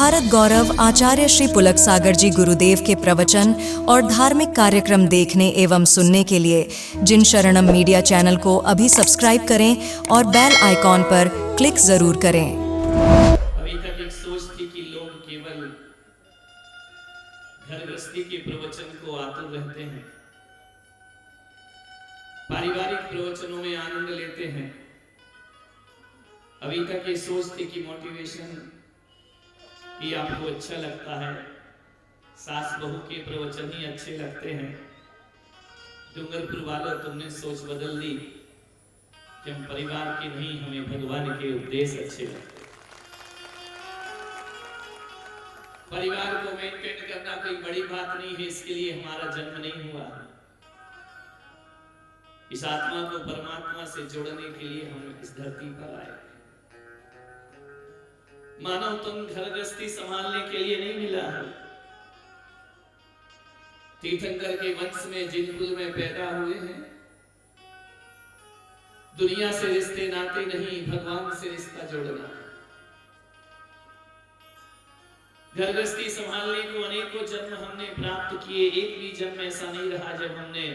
भारत गौरव आचार्य श्री पुलक सागर जी गुरुदेव के प्रवचन और धार्मिक कार्यक्रम देखने एवं सुनने के लिए जिन शरणम मीडिया चैनल को अभी सब्सक्राइब करें और बेल आइकॉन पर क्लिक जरूर करें। अभी तक एक सोच थी कि लोग केवल घर गृहस्थी के प्रवचन को आतुर रहते हैं, पारिवारिक प्रवचनों में आनंद लेते हैं। अभी तक ये सोच थी कि मोटिवेशन ही आपको अच्छा लगता है, सास बहू के प्रवचन ही अच्छे लगते हैं। डूंगरपुर वालों, तुमने सोच बदल दी कि हम परिवार के नहीं, हमें भगवान के उपदेश अच्छे लगते हैं। परिवार को मेंटेन करना कोई बड़ी बात नहीं है, इसके लिए हमारा जन्म नहीं हुआ है। इस आत्मा को परमात्मा से जोड़ने के लिए हम इस धरती पर आए। मानव तुम घर गृहस्थी संभालने के लिए नहीं मिला है। तीर्थंकर के वंश में जिन कुल में पैदा हुए हैं, दुनिया से रिश्ते नाते नहीं, भगवान से रिश्ता जोड़ना। घर गृहस्थी संभालने को अनेकों जन्म हमने प्राप्त किए, एक भी जन्म ऐसा नहीं रहा जब हमने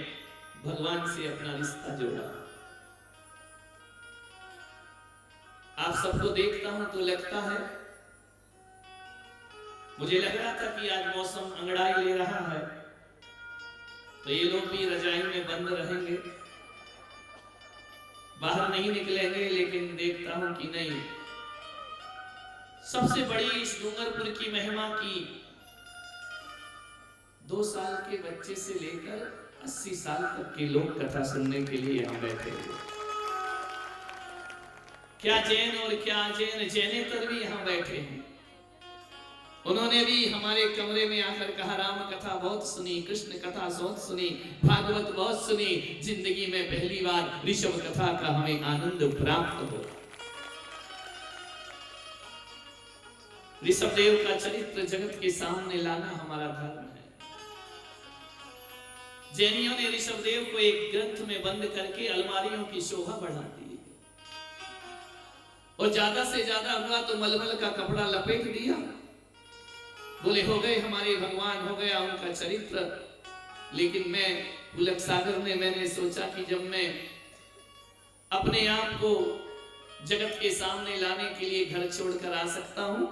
भगवान से अपना रिश्ता जोड़ा। आप सबको देखता हूं तो लगता है, मुझे लग रहा था कि आज मौसम अंगड़ाई ले रहा है तो ये लोग भी रजाई में बंद रहेंगे, बाहर नहीं निकलेंगे, लेकिन देखता हूं कि नहीं। सबसे बड़ी इस डूंगरपुर की महिमा की 2 साल के बच्चे से लेकर 80 साल तक के लोग कथा सुनने के लिए यहाँ बैठे हुए। क्या जैन और क्या अजैन, जैनेतर भी यहाँ बैठे हैं। उन्होंने भी हमारे कमरे में आकर कहा, राम कथा बहुत सुनी, कृष्ण कथा बहुत सुनी, भागवत बहुत सुनी, जिंदगी में पहली बार ऋषभ कथा का हमें आनंद प्राप्त हो। ऋषभ देव का चरित्र जगत के सामने लाना हमारा धर्म है। जैनियों ने ऋषभ देव को एक ग्रंथ में बंद करके अलमारियों की शोभा बढ़ा दी और ज्यादा से ज्यादा हुआ तो मलमल का कपड़ा लपेट दिया। बोले हो गए हमारे भगवान, हो गया उनका चरित्र। लेकिन मैं पुलक सागर में मैंने सोचा कि जब मैं अपने आप को जगत के सामने लाने के लिए घर छोड़कर आ सकता हूं,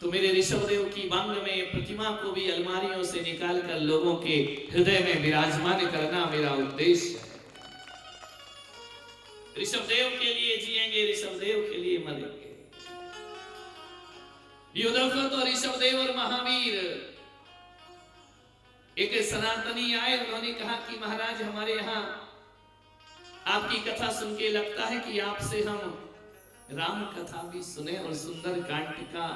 तो मेरे ऋषभदेव की बांग में प्रतिमा को भी अलमारियों से निकालकर लोगों के हृदय में विराजमान करना मेरा उद्देश्य है। ऋषभदेव के लिए जिएंगे, ऋषभदेव के लिए मरेंगे। युद्ध तो ऋषभदेव और महावीर, एक सनातनी आए, उन्होंने कहा कि महाराज हमारे यहाँ आपकी कथा सुन के लगता है कि आपसे हम राम कथा भी सुने और सुंदर कांड का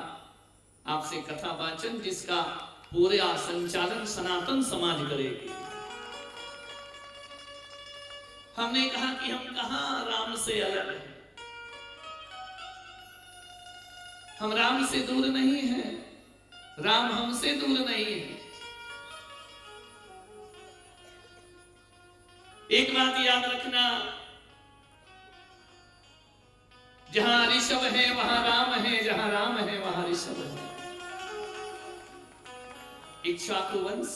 आपसे कथा वाचन, जिसका पूरा संचालन सनातन समाज करेगी। हमने कहा कि हम कहां राम से अलग हैं, हम राम से दूर नहीं हैं, राम हमसे दूर नहीं है। एक बात याद रखना, जहां ऋषभ है वहां राम है, जहां राम है वहां ऋषभ है। इक्ष्वाकु वंश,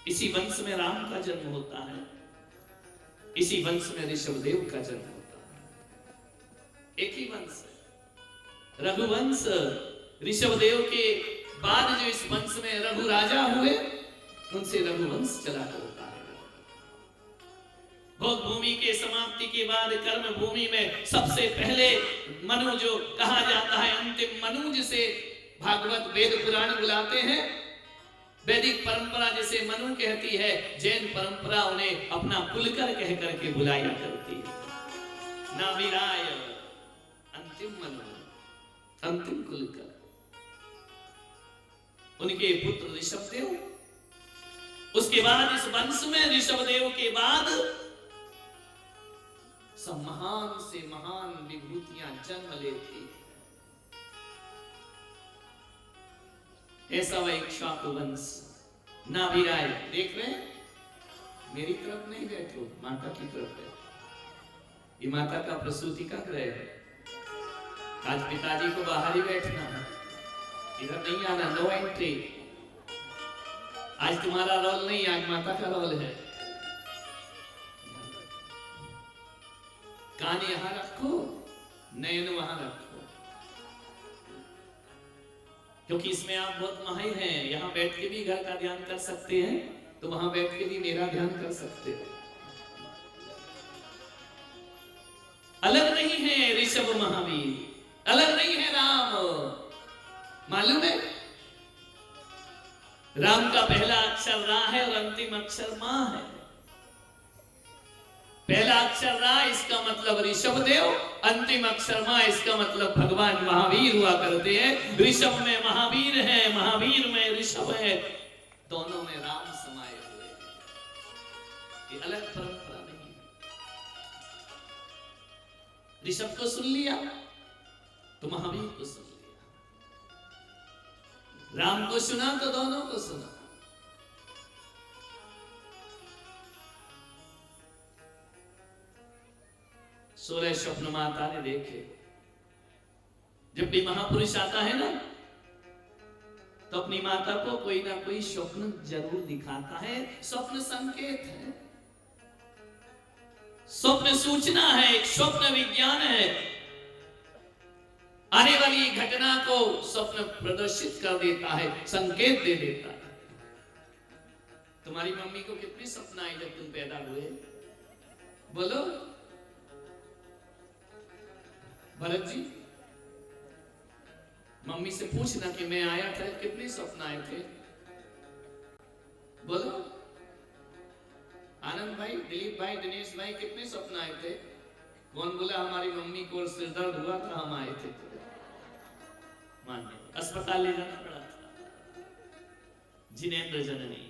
इसी वंश में राम का जन्म होता है, इसी वंश में ऋषभदेव का जन्म होता है। एक ही वंश है, रघुवंश। ऋषभदेव के बाद जो इस वंश में रघु राजा हुए, उनसे रघुवंश चला होता है। भोग भूमि के समाप्ति के बाद कर्म भूमि में सबसे पहले मनु, जो कहा जाता है अंतिम मनु, जिसे भागवत वेद पुराण बुलाते हैं, वैदिक परंपरा जिसे मनु कहती है, जैन परंपरा उन्हें अपना कुलकर कह करके बुलाया करती है। नाविराय अंतिम मनु, अंतिम कुलकर। उनके पुत्र ऋषभदेव, उसके बाद इस वंश में ऋषभदेव के बाद सब महान से महान विभूतियां जन्म लेती। ऐसा वह इक्ष्वाकु वंश। नाभिराय, देख रहे हैं, मेरी तरफ नहीं बैठो, माता की तरफ बैठो। ये माता का प्रसूति का ग्रह है। आज पिताजी को बाहर ही बैठना है। इधर नहीं आना, नो एंट्री। आज तुम्हारा रोल नहीं, आज माता का रोल है। कान यहां रखो, नयन वहां रखो, क्योंकि इसमें आप बहुत माहिर हैं। यहां बैठ के भी घर का ध्यान कर सकते हैं, तो वहां बैठ के भी मेरा ध्यान कर सकते हैं। अलग नहीं है ऋषभ महावीर, अलग नहीं है राम। मालूम है, राम का पहला अक्षर रा है और अंतिम अक्षर मां है। पहला अक्षर रा, इसका मतलब ऋषभ देव, अंतिम अक्षर मां, इसका मतलब भगवान महावीर हुआ करते हैं। ऋषभ में महावीर है, महावीर में ऋषभ है, दोनों में राम समाये हुए हैं। ये अलग परंपरा नहीं है। ऋषभ को सुन लिया तो महावीर को सुन लिया, राम को सुना तो दोनों को सुना। 16 स्वप्न माता ने देखे। जब भी महापुरुष आता है ना, तो अपनी माता को कोई ना कोई स्वप्न जरूर दिखाता है। स्वप्न संकेत है, स्वप्न सूचना है, एक स्वप्न विज्ञान है। आने वाली घटना को स्वप्न प्रदर्शित कर देता है, संकेत दे देता है। तुम्हारी मम्मी को कितने सपन आए जब तुम पैदा हुए? बोलो भरत जी, मम्मी से पूछना कि मैं आया था, कितने सपन आए थे? बोलो आनंद भाई, दिलीप भाई, दिनेश भाई, कितने सपन आए थे? कौन बोला हमारी मम्मी को सिर दर्द हुआ था, हम आए थे, माने अस्पताल ले जाना पड़ा था। जिनेंद्र जननी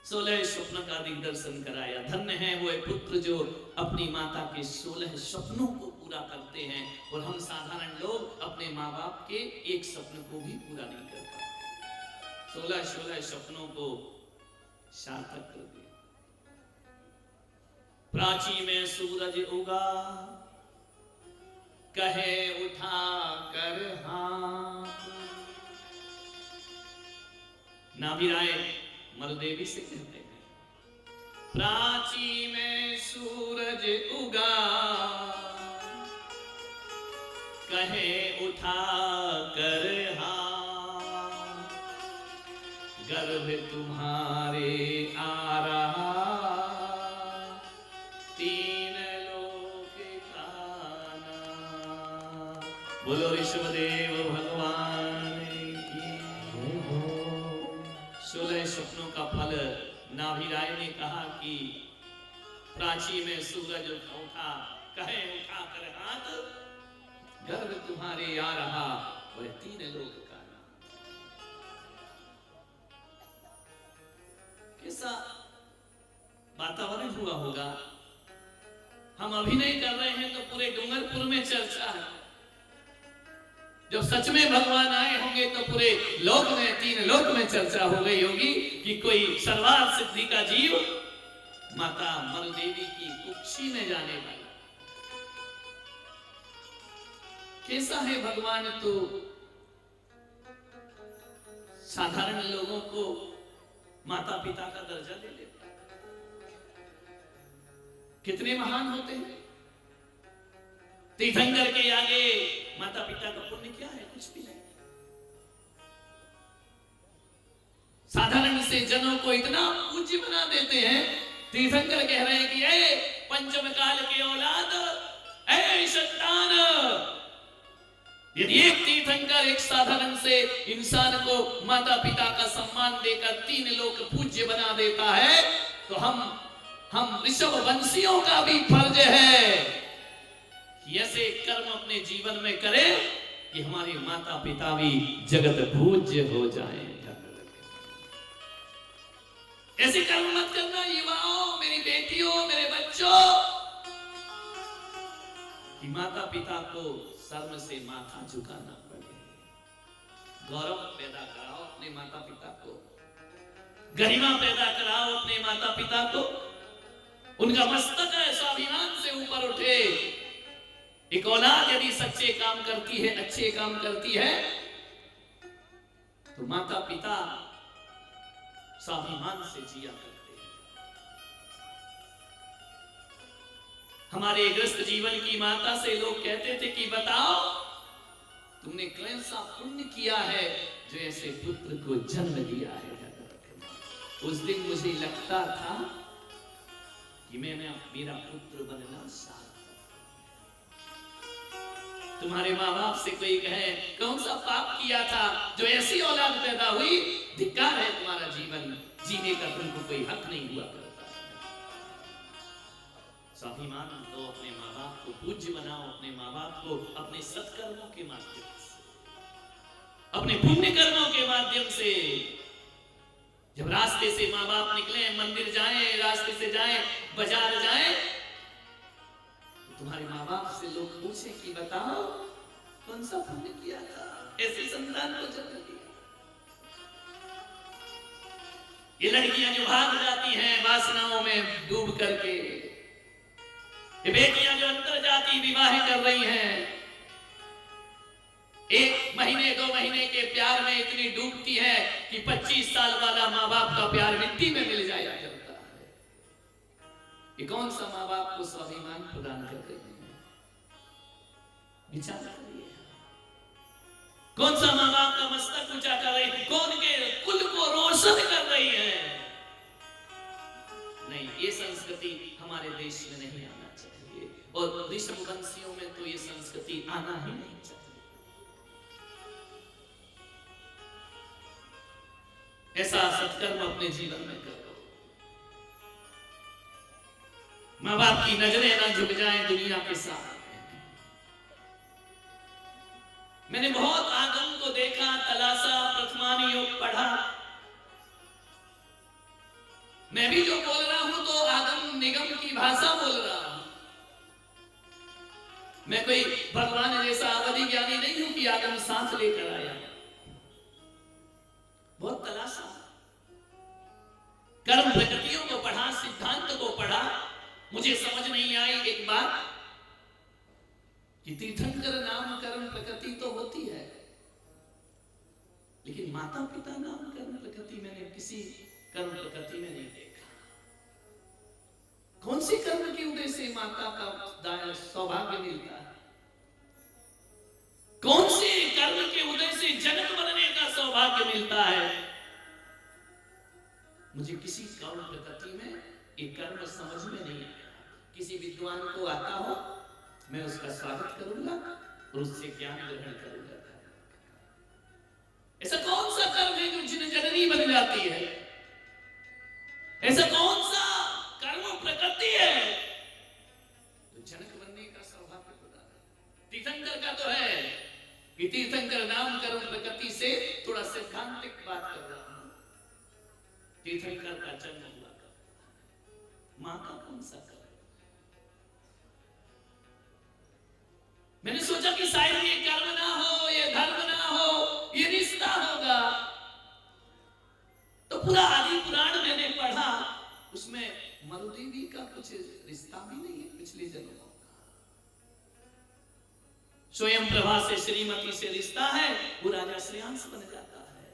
16 स्वप्न का दिग्दर्शन कराया। धन्य है वो पुत्र जो अपनी माता के 16 स्वप्नों को पूरा करते हैं, और हम साधारण लोग अपने माँ बाप के एक स्वप्न को भी पूरा नहीं कर पाते। 16 स्वप्नों को सार्थक कर दिया। प्राची में सूरज उगा, कहे उठा कर हाथ। नाभिराय मरुदेवी से कहते हैं, प्राची में सूरज उगा, कहे उठा कर हाथ। गर्भ तुम्हारे आ रहा, तीन लोक का नाथ। बोलो ऋषभदेव भगवान की। 16 स्वप्नों का फल नाभिराय ने कहा कि प्राची में सूरज उठा, कहे उठा कर हाथ। गर्भ तुम्हारे आ रहा, वह तीन लोक का नाथ। कैसा वातावरण हुआ होगा। हम अभिनय कर रहे हैं तो पूरे डूंगरपुर में चर्चा है। जब सच में भगवान आए होंगे तो पूरे लोक में, तीन लोक में चर्चा हो गई होगी कि कोई सर्वार्थ सिद्धि का जीव माता मरुदेवी की कुक्षी में जाने वाला। कैसा है भगवान, तो साधारण लोगों को माता पिता का दर्जा दे लेता। कितने महान होते हैं। तीर्थंकर के आगे माता पिता का पुण्य क्या है? कुछ भी नहीं। साधारण से जनों को इतना पूज्य बना देते हैं। तीर्थंकर कह रहे हैं कि ए पंचम काल के औलाद, ए संतान, यदि एक तीर्थंकर एक साधारण से इंसान को माता पिता का सम्मान देकर तीन लोक पूज्य बना देता है, तो हम ऋषभ वंशियों का भी फर्ज है कि ऐसे कर्म अपने जीवन में करें कि हमारे माता पिता भी जगत पूज्य हो जाएं। ऐसे कर्म मत करना युवाओं, मेरी बेटियों, मेरे बच्चों, कि माता पिता को शर्म से माथा झुकाना पड़े। गौरव पैदा कराओ अपने माता पिता को, गरिमा पैदा कराओ अपने माता पिता को, उनका मस्तक है स्वाभिमान से ऊपर उठे। एक औलाद यदि सच्चे काम करती है, अच्छे काम करती है, तो माता पिता स्वाभिमान से जिया करते हैं। हमारे ग्रस्त जीवन की माता से लोग कहते थे कि बताओ तुमने कौन सा पुण्य किया है जो ऐसे पुत्र को जन्म दिया है। उस दिन मुझे लगता था कि मैंने मेरा पुत्र बनना सार्थक। तुम्हारे माँ बाप से कोई कहे कौन सा पाप किया था जो ऐसी औलाद पैदा हुई, धिक्कार है तुम्हारा जीवन जीने का, तुमको कोई हक नहीं हुआ करता। स्वाभिमान तो अपने माँ बाप को पूज्य बनाओ, अपने माँ बाप को अपने सत्कर्मों के माध्यम से, अपने पुण्य कर्मों के माध्यम से। जब रास्ते से माँ बाप निकले, मंदिर जाएं, रास्ते से जाएं, बाजार जाएं, तुम्हारे माँ बाप से लोग पूछे कि बताओ कौन सा पुण्य किया था, ऐसी संतान को जन्म दिया। ये लड़कियां जो भाग जाती हैं वासनाओं में डूब करके, ये बेटियां जो अंतरजातीय विवाह कर रही हैं, 1 महीने 2 महीने के प्यार में इतनी डूबती है कि 25 साल वाला माँ बाप का प्यार मिट्टी में मिल जाया करता है। ये कौन सा माँ बाप को स्वाभिमान प्रदान कर रही है? विचार करिए। कौन सा माँ बाप का मस्तक ऊंचा कर रही है? कौन के कुल को रोशन कर रही है? नहीं, ये संस्कृति हमारे देश में नहीं आना चाहिए, और ऋषभवंशियों में तो ये संस्कृति आना ही नहीं चाहिए। ऐसा सत्कर्म अपने जीवन में करो, माँ बाप की नजरें ना झुक जाएं दुनिया के साथ। मैंने बहुत आगम को देखा, तलाशा, प्रथमान योग पढ़ा। मैं भी जो बोल रहा हूं तो आगम निगम की भाषा बोल रहा हूं। मैं कोई भगवान जैसा अवधि ज्ञानी नहीं हूं कि आगम साथ लेकर आया। बहुत तलाशा, कर्म प्रकृतियों को पढ़ा, सिद्धांत को पढ़ा। मुझे समझ नहीं आई एक बात कि तीर्थंकर नाम कर्म प्रकृति तो होती है, लेकिन माता पिता नाम कर्म प्रकृति मैंने किसी कर्म प्रकृति में नहीं देखा। कौन सी कर्म के उदय से माता का सौभाग्य मिलता है? कौन से कर्म के उदय से जनक बनने का सौभाग्य मिलता है? मुझे किसी कर्म प्रकृति में एक कर्म समझ में नहीं आया। किसी विद्वान को आता हो, मैं उसका स्वागत करूंगा और उससे ज्ञान ग्रहण करूंगा। ऐसा कौन सा कर्म है जो जिन जननी बन जाती है? ऐसा कौन सा कर्म प्रकृति है जो जनक बनने का सौभाग्य प्रदान है? तीर्थंकर का तो है कि तीर्थंकर नाम कर्म प्रकृति से थोड़ा सैद्धांतिक बात कर रहा हूं। तीर्थंकर का जन्म हुआ कब? मां का कौन सा कर्म? मैंने सोचा कि शायद ये कर्म ना हो, ये धर्म ना हो, ये रिश्ता होगा। तो पूरा आदि पुराण मैंने पढ़ा, उसमें मरुदेवी का कुछ रिश्ता भी नहीं है पिछले जन्मों का। स्वयं प्रभा से श्रीमती से रिश्ता है, वो राजा श्रेयांश बन जाता है।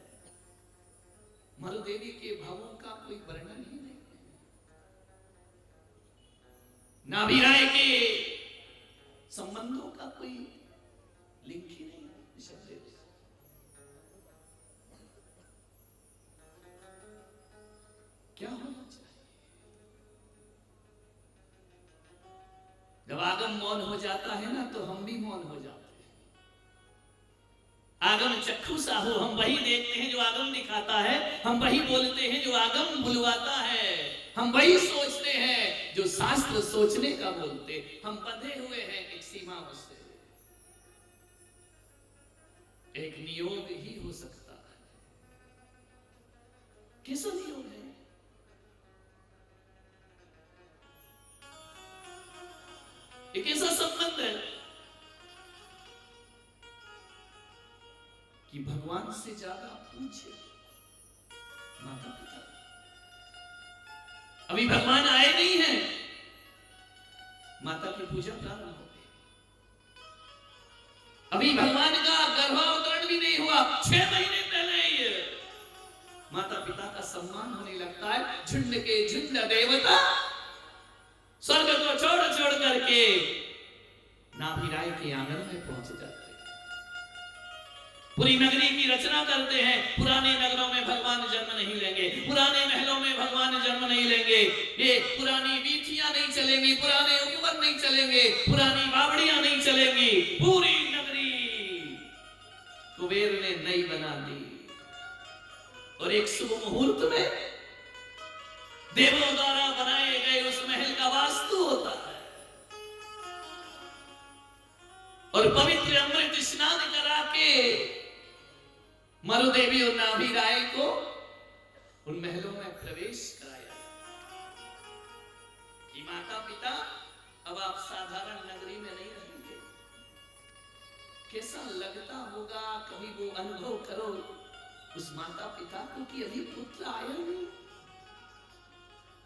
मरुदेवी के भावों का कोई वर्णन ही नहीं है। नाभिराय के संबंधों का कोई लिंक ही नहीं है शब्द। क्या होना चाहिए? जब आगम मौन हो जाता है ना, तो हम भी मौन हो जाते हैं। आगम चक्षु साहू, हम वही देखते हैं जो आगम दिखाता है, हम वही बोलते हैं जो आगम बुलवाता है, हम वही सोचते हैं जो शास्त्र सोचने का बोलते। हम बंधे हुए हैं एक सीमा से। एक नियोग ही हो सकता है। कैसा नियोग है? एक ऐसा संबंध है कि भगवान से ज्यादा पूछे माता पिता। अभी भगवान आए नहीं हैं, माता की पूजा प्रारंभ हो गई। अभी भगवान का गर्भावतरण भी नहीं हुआ, 6 महीने पहले ही माता पिता का सम्मान होने लगता है। झुंड के झुंड देवता स्वर्ग को छोड़ छोड़ करके नाभिराय के आंगन में पहुंच जाते हैं, पूरी नगरी की रचना करते हैं। पुराने नगरों में भगवान जन्म नहीं लेंगे, पुराने महलों में भगवान जन्म नहीं लेंगे, ये पुरानी वीथियां नहीं चलेंगी, पुराने उपवन नहीं चलेंगे, पुरानी बावड़ियां नहीं चलेंगी। पूरी नगरी कुबेर ने नई बना दी और एक शुभ मुहूर्त में देवों द्वारा बनाए गए उस महल का वास्तु होता है और पवित्र अमृत स्नान करा के मरुदेवी और नाभिराय को उन महलों में प्रवेश कराया कि माता पिता अब आप साधारण नगरी में नहीं रहेंगे। कैसा लगता होगा, कभी वो अनुभव करो उस माता पिता को कि अभी पुत्र आया नहीं,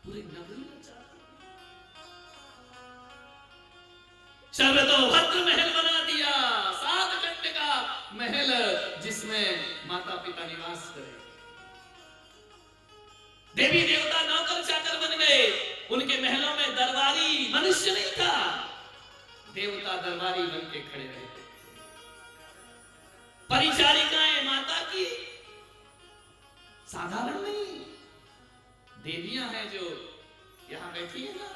पूरी नगरी में जाती। सर्वतोभद्र महल बना दिया, 7 खंड का महल जिसमें माता पिता निवास करें। देवी देवता नौकर चाकर बन गए, उनके महलों में दरबारी मनुष्य नहीं था, देवता दरबारी बन के खड़े रहते। परिचारिकाएं माता की साधारण नहीं, देवियां हैं जो यहां बैठी है ना,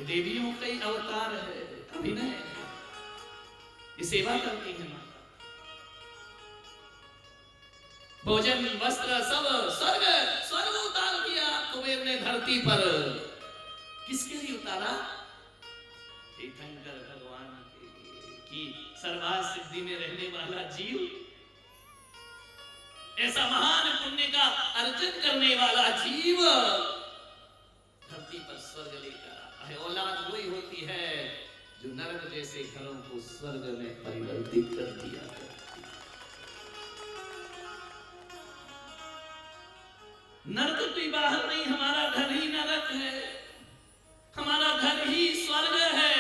देवियों का ही अवतार है, अभिनय है, ये सेवा करती है माता। भोजन वस्त्र सब स्वर्ग उतार दिया कुबेर ने धरती पर। किसके लिए उतारा? तीर्थंकर भगवान के लिए, कि सर्वार्थ सिद्धि में रहने वाला जीव, ऐसा महान पुण्य का अर्जन करने वाला जीव धरती पर स्वर्ग लेकर आता है। औलाद वही होती है जो नरक जैसे घरों को स्वर्ग में परिवर्तित कर दिया करती है। नरक कोई बाहर नहीं, हमारा घर ही नरक है, हमारा घर ही स्वर्ग है।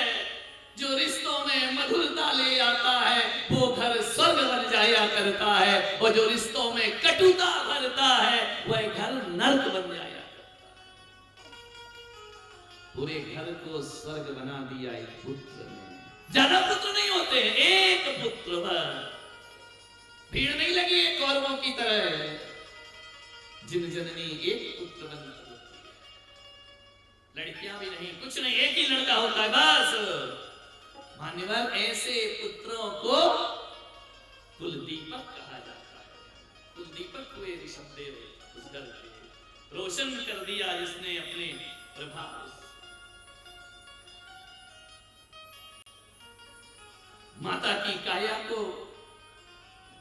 जो रिश्तों में मधुरता ले आता है वो घर स्वर्ग बन जाया करता है, और जो रिश्तों में कटुता भरता है वह घर नरक बन जाया करता है। पूरे घर को स्वर्ग बना दिया एक पुत्र ने। ज्यादा पुत्र नहीं होते, एक पुत्र बस। भीड़ नहीं लगी है कौरवों की तरह, जिन जननी एक पुत्र बन होती है। लड़कियां भी नहीं, कुछ नहीं, एक ही लड़का होता है बस। मान्यवर, ऐसे पुत्रों को कुलदीपक कहा जाता है। कुलदीपक हुए ऋषभदेव उस घर के, रोशन कर दिया जिसने अपने प्रभाव। माता की काया को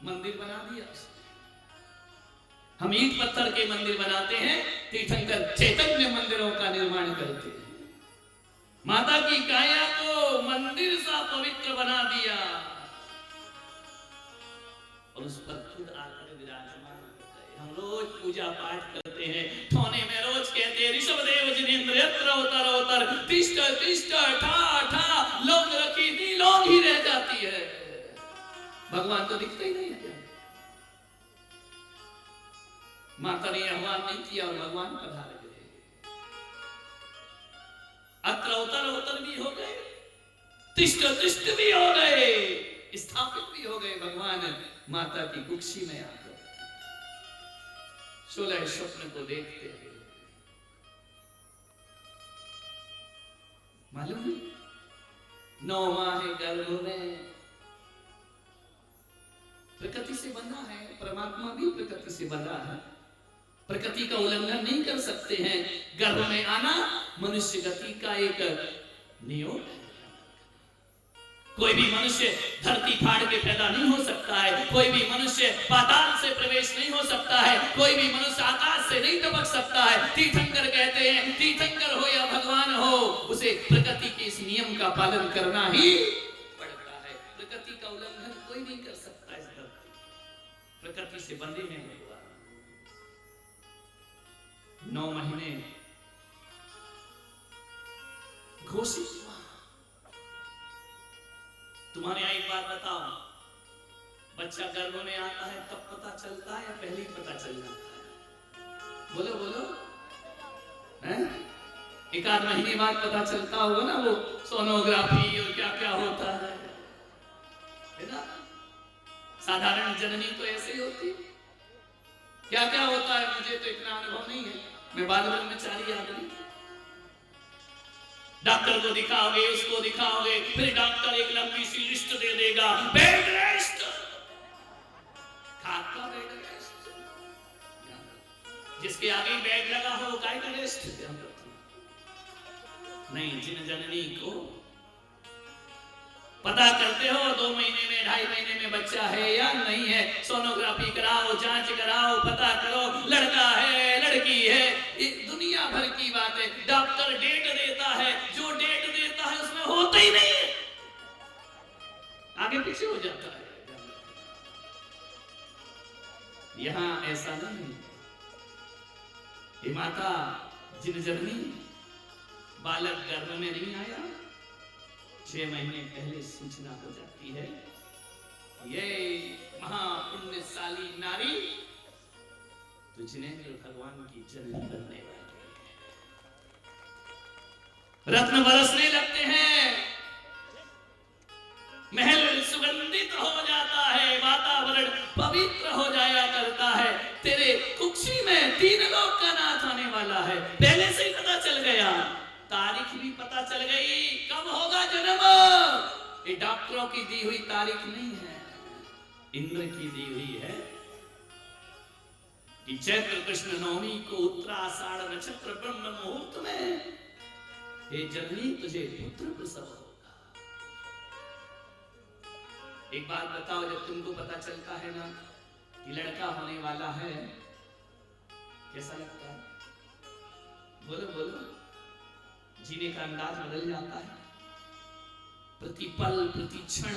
मंदिर बना दिया उसने। हम ईंट पत्थर के मंदिर बनाते हैं, तीर्थंकर चैतन्य मंदिरों का निर्माण करते हैं। माता की काया को मंदिर सा पवित्र बना दिया और उस पर खुद आकर विराजमान होता है। हम रोज पूजा पाठ करते हैं, ठोने में रोज कहते हैं ऋषभदेव जिनेन्द्र यत्र अवतर अवतर तिष्ठ तिष्ठ ठा ठा, लोग रखी थी लोग ही रह जाती है, भगवान तो दिखता ही नहीं है। माता ने आह्वान नहीं किया और भगवान पधार गए। अत्र अवतर अवतर भी हो गए, तिष्ठ तिष्ठ भी हो गए, स्थापित भी हो गए भगवान माता की कुक्षी में आकर। 16 स्वप्न को देखते हुए मालूम 9 माह गर्भ में प्रकृति से बंधा है, परमात्मा भी प्रकृति से बंधा है, प्रकृति का उल्लंघन नहीं कर सकते हैं। गर्भ में आना मनुष्य गति का एक नियोग है। कोई भी मनुष्य धरती फाड़ के पैदा नहीं हो सकता है, कोई भी मनुष्य पाताल से प्रवेश नहीं हो सकता है, कोई भी मनुष्य आकाश से नहीं टपक सकता है। तीर्थंकर कहते हैं, तीर्थंकर हो या भगवान हो, उसे प्रकृति के इस नियम का पालन करना ही पड़ता है। प्रकृति का उल्लंघन कोई नहीं कर सकता। इस धरती प्रकृति से बंधे हैं भगवान। 9 महीने घोषित हुआ, तुम तुम्हारे यहाँ एक बात बताओ, बच्चा गर्भ में आता है तब पता चलता है या पहले ही पता चल जाता है? बोलो बोलो, हैं? एक आध महीने बाद पता चलता होगा ना, वो सोनोग्राफी और क्या क्या होता है ना। साधारण जननी तो ऐसे ही होती, क्या क्या होता है मुझे तो इतना अनुभव नहीं है, मैं बाद में 4 आदमी। डॉक्टर को दिखाओगे, उसको दिखाओगे, फिर डॉक्टर एक लंबी सी लिस्ट दे देगा, बेड रेस्ट, खाका बेड रेस्ट। जिसके आगे बेड लगा हो वो काय का रेस्ट नहीं। जिन जननी को पता करते हो 2 महीने में 2.5 महीने में बच्चा है या नहीं है, सोनोग्राफी कराओ, जांच कराओ, पता करो लड़का है लड़की है, दुनिया भर की बात है। डॉक्टर डेट देता है, जो डेट देता है उसमें होता ही नहीं है, आगे पीछे हो जाता है। यहां ऐसा नहीं। ये माता जिन जननी बालक गर्भ में नहीं आया, 6 महीने पहले सूचना हो जाती है, ये महापुण्यशाली नारी तो जिनेंद्र भगवान की जननी बनने वाली। रत्न बरसने लगते हैं, महल सुगंधित हो जाता है, वातावरण पवित्र हो जाया करता है। तेरे कुक्षी में 3 लोक का नाथ आने वाला है, पहले से ही पता चल गया, तारीख भी पता चल गई, कब होगा जन्म। ये डॉक्टरों की दी हुई तारीख नहीं है, इंद्र की दी हुई है कि चैत्र कृष्ण नवमी को उत्तराषाढ़ नक्षत्र ब्रह्म मुहूर्त में हे जननी तुझे पुत्र प्रसव होगा। एक बात बताओ, जब तुमको पता चलता है ना कि लड़का होने वाला है, कैसा लगता है? बोलो बोलो, जीने का अंदाज बदल जाता है। प्रति पल प्रति क्षण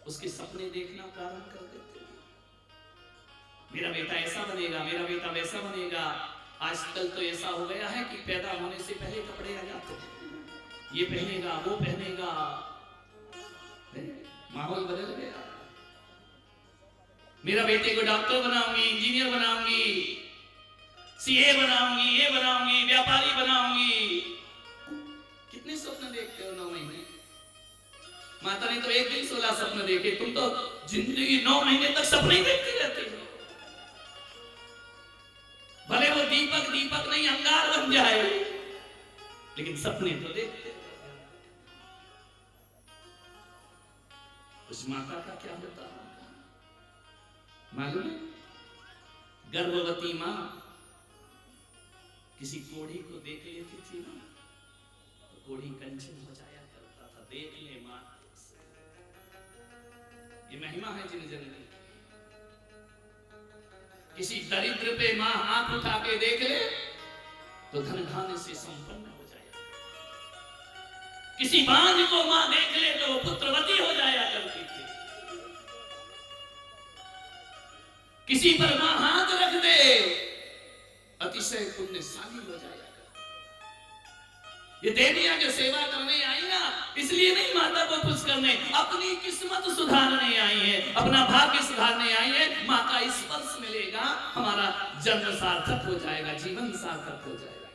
उसके सपने देखना प्रारंभ कर देते हैं। मेरा बेटा ऐसा बनेगा, मेरा बेटा वैसा बनेगा। आजकल तो ऐसा हो गया है कि पैदा होने से पहले कपड़े आ जाते हैं, ये पहनेगा वो पहनेगा, माहौल बदल गया। मेरा बेटे को डॉक्टर बनाऊंगी, इंजीनियर बनाऊंगी, सीए बनाऊंगी, ये बनाऊंगी, व्यापारी बनाऊंगी। कितने स्वप्न देखते हो 9 महीने? माता ने तो एक दिन 16 सपने देखे, तुम तो जिंदगी 9 महीने तक सपने ही देखती रहती हो। भले वो दीपक दीपक नहीं अंगार बन जाए, लेकिन सपने तो देखते हो। उस माता का क्या होता है मालूम है? गर्भवती मां किसी कोढ़ी को देख लेती थी ना, तो कोढ़ी कंचन हो जाया करता था, देख ले मां। ये महिमा है जिन जननी। किसी दरिद्र पे मां आंख उठा के देख ले तो धन धान्य से संपन्न हो जाया। किसी बांझ को मां देख ले तो पुत्रवती हो जाया करती थी। किसी पर मां हाथ रख दे अतिशय पुण्यशाली हो जाएगा। ये देवियां जो सेवा करने आई ना, इसलिए नहीं माता को खुश करने, अपनी किस्मत सुधारने आई है, अपना भाग्य सुधारने आई है। मां का स्पर्श मिलेगा, हमारा जन्म सार्थक हो जाएगा, जीवन सार्थक हो जाएगा।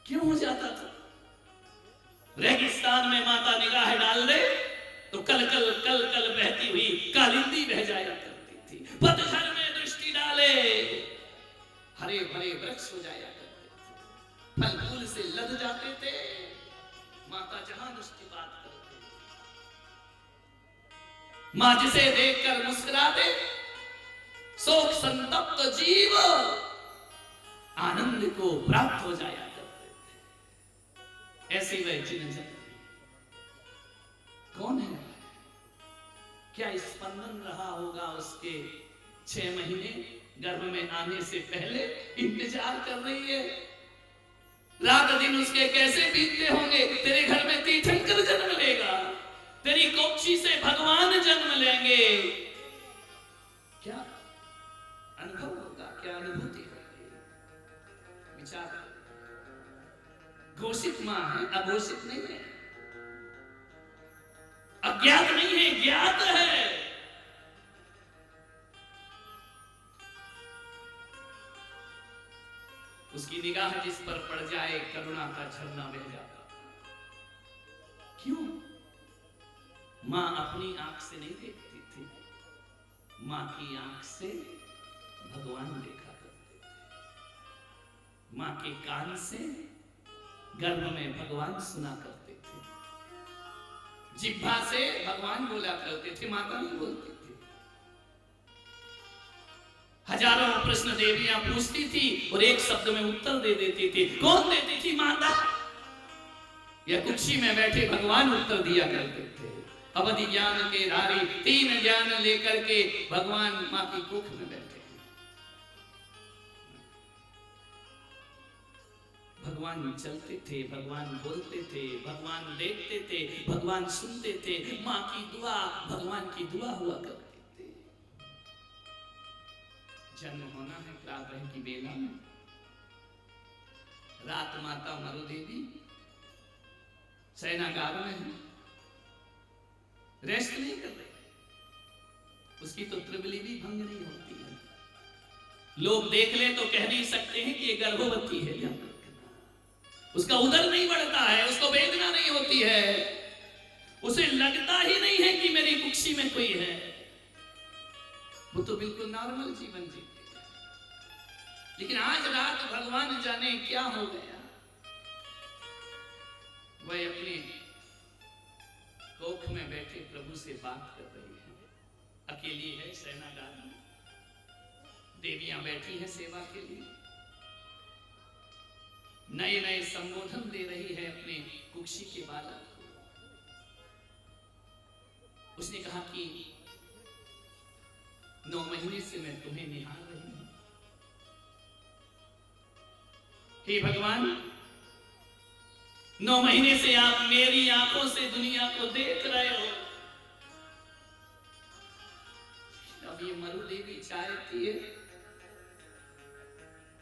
क्यों हो जाता था? रेगिस्तान में माता निगाह डाल दे तो कल कल कल कल बहती हुई कालिंदी बह जाया करती थी। पतझड़ में दृष्टि डाले हरे भरे वृक्ष हो जाया करते थे, फल फूल से लद जाते थे। माता जहां दृष्टिपात करते, मां जिसे देखकर मुस्कुराते, शोक संतप्त जीव आनंद को प्राप्त हो जाया करते थे। ऐसी वह जिन कौन है? क्या स्पंदन रहा होगा उसके 6 महीने गर्भ में आने से पहले? इंतजार कर रही है, रात दिन उसके कैसे बीतते होंगे। तेरे घर में तीर्थंकर जन्म लेगा, तेरी कोक्षी से भगवान जन्म लेंगे। क्या अनुभव होगा, क्या अनुभूति होगी? विचार। घोषित मां है, अघोषित नहीं है। अज्ञात नहीं है, ज्ञात है। उसकी निगाह जिस पर पड़ जाए करुणा का झरना बह जाता। क्यों? मां अपनी आंख से नहीं देखती थी, मां की आंख से भगवान देखा करते थे। मां के कान से गर्भ में भगवान सुना करते थे, जिह्वा से भगवान बोला करते थे, माता नहीं बोलती थी। हजारों प्रश्न देवियां पूछती थी और एक शब्द में उत्तर दे देती थी। कौन देती थी? माता या कुक्षी में बैठे भगवान उत्तर दिया करते थे। अवधि ज्ञान के धारी, 3 ज्ञान लेकर के भगवान मां की कुख में बैठे। भगवान चलते थे, भगवान बोलते थे, भगवान देखते थे, भगवान सुनते थे। मां की दुआ भगवान की दुआ हुआ करती। जन्म होना है प्रातः की बेला में। रात माता मरुदेवी शयनागार में है, रेस्ट नहीं कर रही। उसकी तो त्रिबली भी भंग नहीं होती है। लोग देख ले तो कह नहीं सकते हैं कि ये गर्भवती है। उसका उदर नहीं बढ़ता है, उसको वेदना नहीं होती है, उसे लगता ही नहीं है कि मेरी कुक्षी में कोई है। वो तो बिल्कुल नॉर्मल जीवन जीती है। लेकिन आज रात भगवान जाने क्या हो गया। वह अपने कोख में बैठे प्रभु से बात कर रही है। अकेली है शयनागार में, देवियां बैठी हैं सेवा के लिए। नए नए संबोधन दे रही है अपने कुक्षी के बालक को। उसने कहा कि 9 महीने से मैं तुम्हें निहार रही हूं। हे भगवान, 9 महीने से आप मेरी आंखों से दुनिया को देख रहे हो। अब ये मरुदेवी चाहती है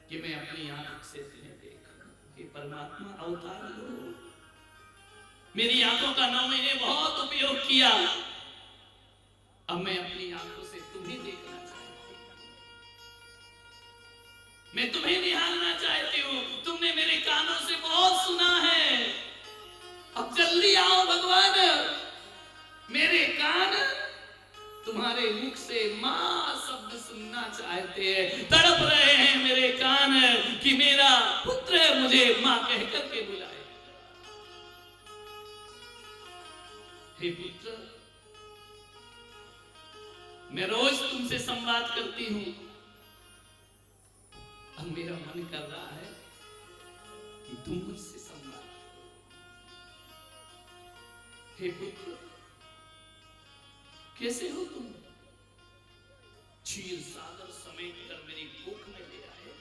कि मैं अपनी आंख से तुम्हें देखूं। हे परमात्मा अवतार लो। मेरी आंखों का 9 महीने बहुत उपयोग किया, अब मैं अपनी आंखों से तुम्हें देखना चाहती हूं। मैं तुम्हें निहारना चाहती हूं। तुमने मेरे कानों से बहुत सुना है, अब जल्दी आओ भगवान। मेरे कान तुम्हारे मुख से मां शब्द सुनना चाहते हैं, तड़प रहे हैं मेरे कान कि मेरा पुत्र मुझे मां कह करके बुलाए। हे पुत्र, मैं रोज तुमसे संवाद करती हूं, अब मेरा मन कर रहा है कि तुम मुझसे संवाद करो। हे पुत्र, कैसे हो तुम? क्षीर सागर समेट कर मेरी कोख में ले आए।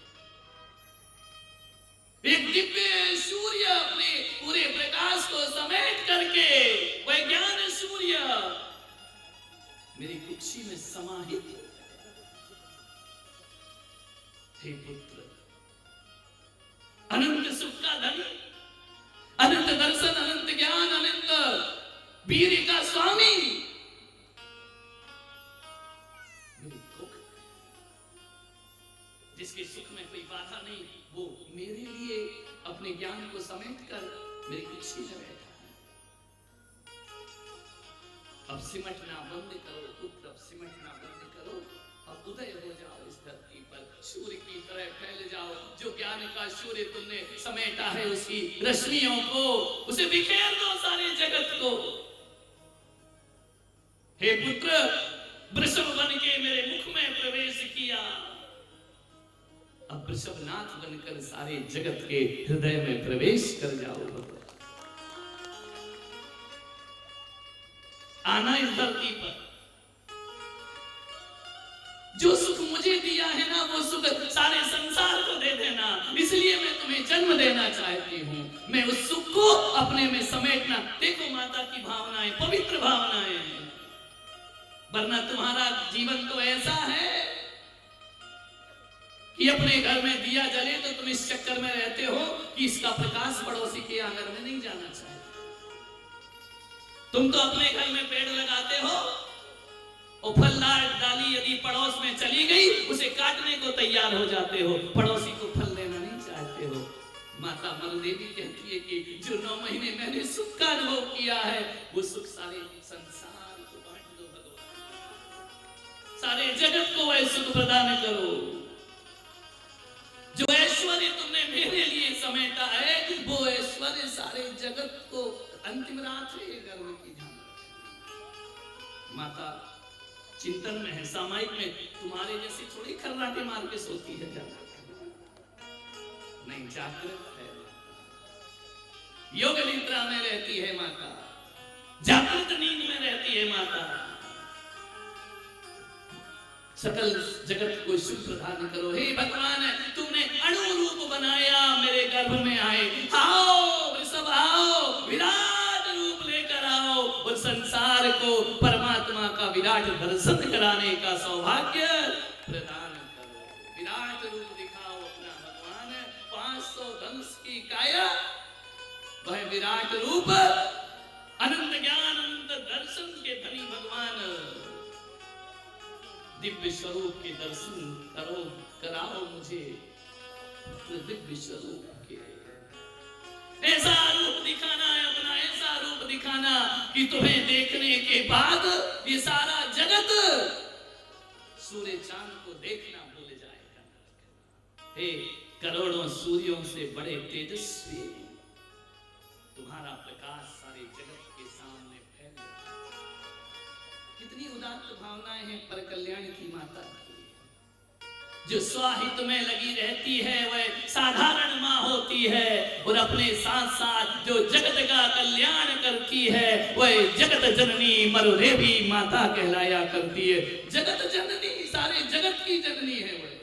एक दिव्य सूर्य अपने पूरे प्रकाश को समेट करके, वह ज्ञान सूर्य मेरी कुक्षी में समाहित। हे पुत्र, अनंत सुख का धन, अनंत दर्शन, अनंत ज्ञान, अनंत वीर का स्वामी मेरी कोख, जिसके सुख में कोई बाधा नहीं, वो मेरे लिए अपने ज्ञान को समेट कर मेरी कुक्षी में बैठा है। अब सिमटना बंद करो पुत्र, अब सिमटना बंद करो, अब उदय हो जाओ इस धरती पर, सूर्य की तरह फैल जाओ। जो ज्ञान का सूर्य तुमने समेटा है उसकी रश्मियों को, उसे बिखेर दो सारे जगत को। हे पुत्र, वृषभ बन के मेरे मुख में प्रवेश किया, अब वृषभनाथ बनकर सारे जगत के हृदय में प्रवेश कर जाओ। आना इस धरती पर, जो सुख मुझे दिया है ना, वो सुख सारे संसार को दे देना। इसलिए मैं तुम्हें जन्म देना चाहती हूँ, मैं उस सुख को अपने में समेटना। देखो माता की भावनाएं पवित्र भावनाएं हैं, वरना तुम्हारा जीवन तो ऐसा है कि अपने घर में दिया जले तो तुम इस चक्कर में रहते हो कि इसका प्रकाश पड़ोसी के आंगन में नहीं जाना चाहिए। तुम तो अपने घर में पेड़ लगाते हो और फलदार डाली यदि पड़ोस में चली गई उसे काटने को तैयार हो जाते हो, पड़ोसी को फल देना नहीं चाहते हो। माता मरुदेवी कहती है कि जो 9 महीने मैंने सुख का अनुभव किया है वो सुख सारे संसार को बांट दो भगवान, सारे जगत को वह सुख प्रदान करो। जो ऐश्वर्य तुमने मेरे लिए समेटा है वो ऐश्वर्य सारे जगत को अंतिम रात्रि गर्व की ध्यान रखे। माता चिंतन में है, सामायिक में तुम्हारे जैसी थोड़ी खर्राटे मार के सोती है जाना, नहीं जागृत है, योग निद्रा में रहती है माता, जागृत नींद में रहती है माता। सकल जगत को सुख प्रदान करो। हे भगवान, तुमने अणु रूप बनाया, मेरे गर्भ में आए, आओ वृषभ आओ, विराट रूप लेकर आओ और संसार को परमात्मा का विराट दर्शन कराने का सौभाग्य प्रदान करो। विराट रूप दिखाओ अपना भगवान, 500 धनुष की काया, वह विराट रूप, अनंत ज्ञान अनंत दर्शन के धनी भगवान, दिव्य स्वरूप के दर्शन करो, कराओ मुझे दिव्य स्वरूप के। ऐसा रूप दिखाना है अपना, ऐसा रूप दिखाना कि तुम्हें देखने के बाद ये सारा जगत सूर्य चांद को देखना भूल जाएगा। हे करोड़ों सूर्यों से बड़े तेजस्वी, तुम्हारा प्रकाश सारे जगत के सामने फैल गया। कितनी उदात्त भावनाएं हैं पर कल्याण की माता की। जो स्वाहित में लगी रहती है वह साधारण माँ होती है, और अपने साथ साथ जो जगत का कल्याण करती है वह जगत जननी मरुदेवी माता कहलाया करती है। जगत जननी, सारे जगत की जननी है वह।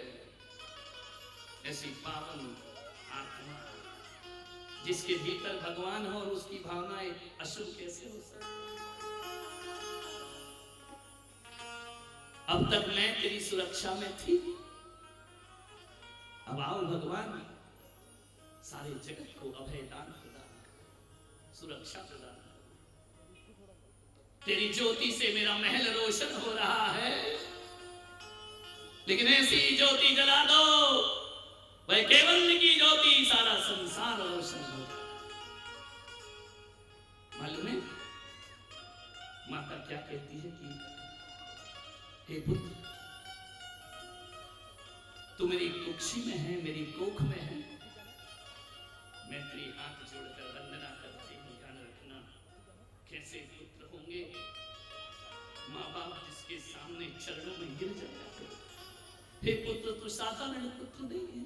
ऐसी पावन आत्मा जिसके भीतर भगवान हो और उसकी भावनाएं अशुभ कैसे हो सकती। अब तक मैं तेरी सुरक्षा में थी, अब आओ भगवान, सारे जगत को अभय दान प्रदान, सुरक्षा प्रदान। तेरी ज्योति से मेरा महल रोशन हो रहा है, लेकिन ऐसी ज्योति जला दो वह केवल की ज्योति सारा संसार रोशन हो। मालूम है माता क्या कहती है कि हे पुत्र, तू मेरी कुक्षी में है, मेरी कोख में है, मैं तेरी हाथ जोड़कर वंदना करती हूँ। ध्यान रखना, कैसे पुत्र होंगे माँ बाप जिसके सामने चरणों में गिर जाते। हे पुत्र, तू साधारण पुत्र नहीं है,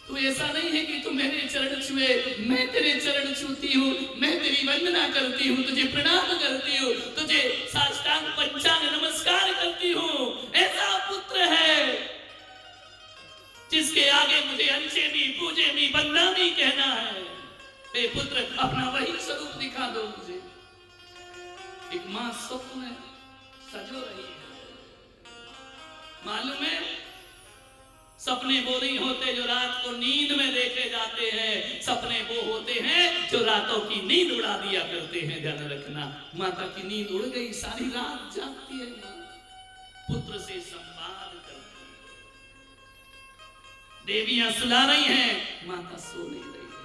तू ऐसा नहीं है कि तू मेरे चरण छुए, मैं तेरे चरण छूती हूँ, मैं तेरी वंदना करती हूँ, तुझे प्रणाम करती हूँ, तुझे साष्टांग पंचांग नमस्कार करती हूँ। ऐसा पुत्र है जिसके आगे मुझे अंशे भी पूजे भी बंदा भी कहना है। हे पुत्र, अपना वही स्वरूप दिखा दो मुझे। एक माँ स्वप्न में सजो रही है, मालूम है सपने वो नहीं होते जो रात को नींद में देखे जाते हैं, सपने वो होते हैं जो रातों की नींद उड़ा दिया करते हैं। ध्यान रखना, माता की नींद उड़ गई, सारी रात जागती है माँ, पुत्र से संवाद करती है। देवियां सुला रही हैं, माता सो नहीं रही है।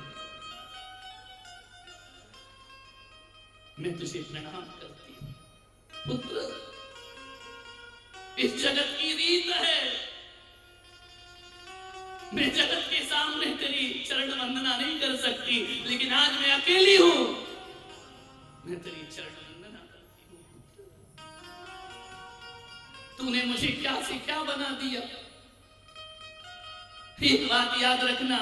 मैं तुझे प्रणाम करती हूँ पुत्र, इस जगत की रीत है, मैं जगत के सामने तेरी चरण वंदना नहीं कर सकती, लेकिन आज मैं अकेली हूं, मैं तेरी चरण वंदना करती हूं। तूने मुझे क्या से क्या बना दिया। एक बात याद रखना,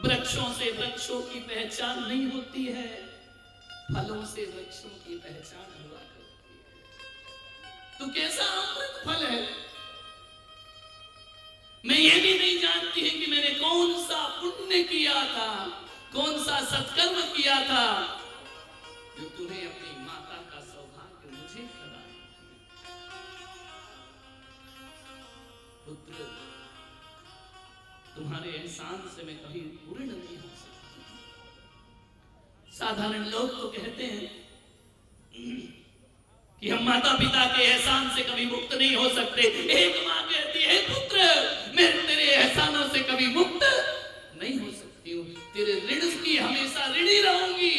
वृक्षों से वृक्षों की पहचान नहीं होती है, फलों से वृक्षों की पहचान हुआ करती है। तू कैसा अमृत फल है, मैं ये भी नहीं जानती है कि मैंने कौन सा पुण्य किया था, कौन सा सत्कर्म किया था जो तुम्हें अपनी माता का सौभाग्य मुझे प्रदान किया। पुत्र, तुम्हारे एहसान से मैं कभी पूर्ण नहीं हो सकती, साधारण लोग तो कहते हैं कि हम माता पिता के एहसान से कभी मुक्त नहीं हो सकते। एक माँ कहती है पुत्र मैं तेरे एहसानों से कभी मुक्त नहीं हो सकती हूँ, तेरे ऋण की हमेशा ऋणी रहूंगी।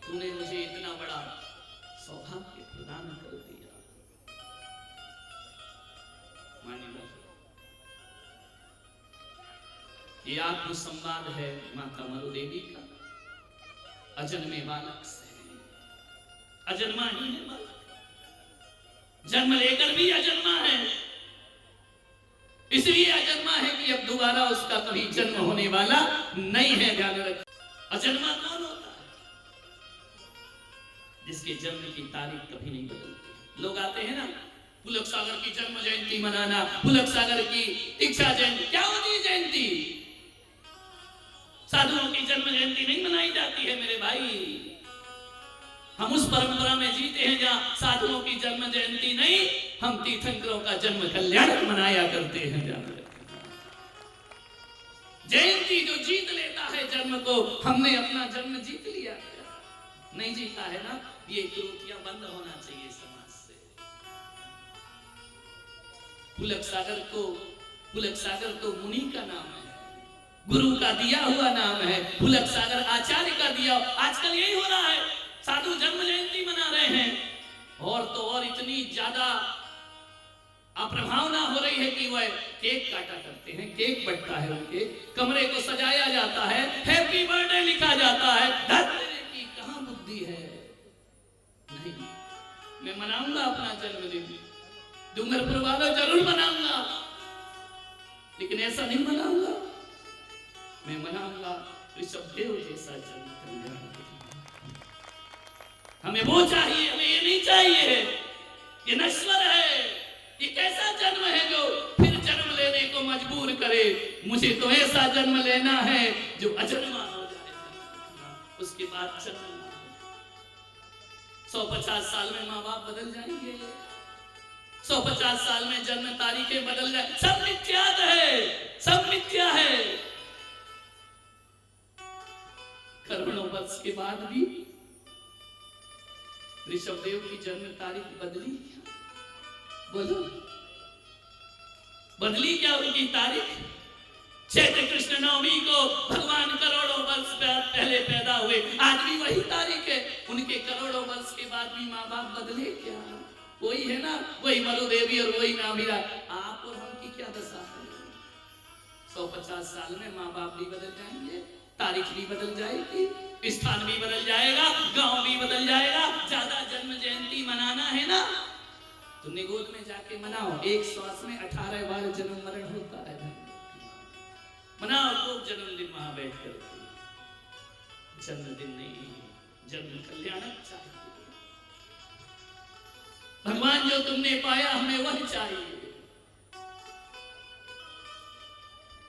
तूने मुझे इतना बड़ा सौभाग्य प्रदान कर दिया। मानिए ये आत्मसंवाद है माता मरुदेवी का अजन्मे बालक से। अजन्मा ही है बालक, जन्म लेकर भी अजन्मा है। इसलिए अजन्मा है कि अब दोबारा उसका कभी जन्म होने वाला नहीं है। ध्यान रखें, अजन्मा कौन होता है? जिसके जन्म की तारीख कभी नहीं बदलती। लोग आते हैं ना पुलक सागर की जन्म जयंती मनाना, पुलक सागर की दीक्षा जयंती। क्या होती है जयंती? साधुओं की जन्म जयंती नहीं मनाई जाती है मेरे भाई। हम उस परंपरा में जीते हैं जहां साधुओं की जन्म जयंती नहीं, हम तीर्थंकरों का जन्म कल्याण मनाया करते हैं। जयंती जो जीत लेता है जन्म को, हमने अपना जन्म जीत लिया। नहीं जीता है ना, ये कुरीतियां बंद होना चाहिए समाज से। पुलक सागर तो मुनि का नाम है, गुरु का दिया हुआ नाम है। पुलक सागर आचार्य का दिया। आजकल यही हो रहा है, साधु जन्म जयंती मना रहे हैं और तो और इतनी ज्यादा अप्रभावना हो रही है कि वह केक काटा करते हैं, केक बंटता है, उनके कमरे को सजाया जाता है, हैप्पी बर्थडे लिखा जाता है। धरने की कहां बुद्धि है? नहीं, मैं मनाऊंगा अपना जन्मदिन, डूंगरपुर वालों जरूर मनाऊंगा, लेकिन ऐसा नहीं मनाऊंगा। मैं मनाऊंगा ऋषभदेव जैसा जन्म कल्याण। हमें वो चाहिए, हमें ये नहीं चाहिए। ये नश्वर है। ये कैसा जन्म है जो फिर जन्म लेने को मजबूर करे? मुझे तो ऐसा जन्म लेना है जो अजन्मा हो जाए, उसके बाद जन्म। 150 साल में माँ बाप बदल जाएंगे, 150 साल में जन्म तारीखें बदल जाए। सब मिथ्यात है, सब मिथ्या है। करोड़ों वर्ष के बाद भी ऋषभदेव की जन्म तारीख बदली क्या? बोलो, बदली क्या उनकी तारीख? चैत्र कृष्ण नवमी को भगवान करोड़ों वर्ष पहले पैदा हुए, आज भी वही तारीख है। उनके करोड़ों वर्ष के बाद भी माँ बाप बदले क्या? वही है ना, वही मरुदेवी और वही नामीरा। आप और हम की क्या दशा है? 150 साल में माँ बाप भी बदल जाएंगे, तारीख भी बदल जाएगी, स्थान भी बदल जाएगा, गांव भी बदल जाएगा। ज्यादा जन्म जयंती मनाना है ना तो निगोद में जाके मनाओ। एक श्वास में 18 बार जन्म मरण होता है। मनाओ खूब जन्मदिन वहां बैठ कर। जन्मदिन नहीं, जन्म कल्याण चाहिए। भगवान जो तुमने पाया हमें वह चाहिए,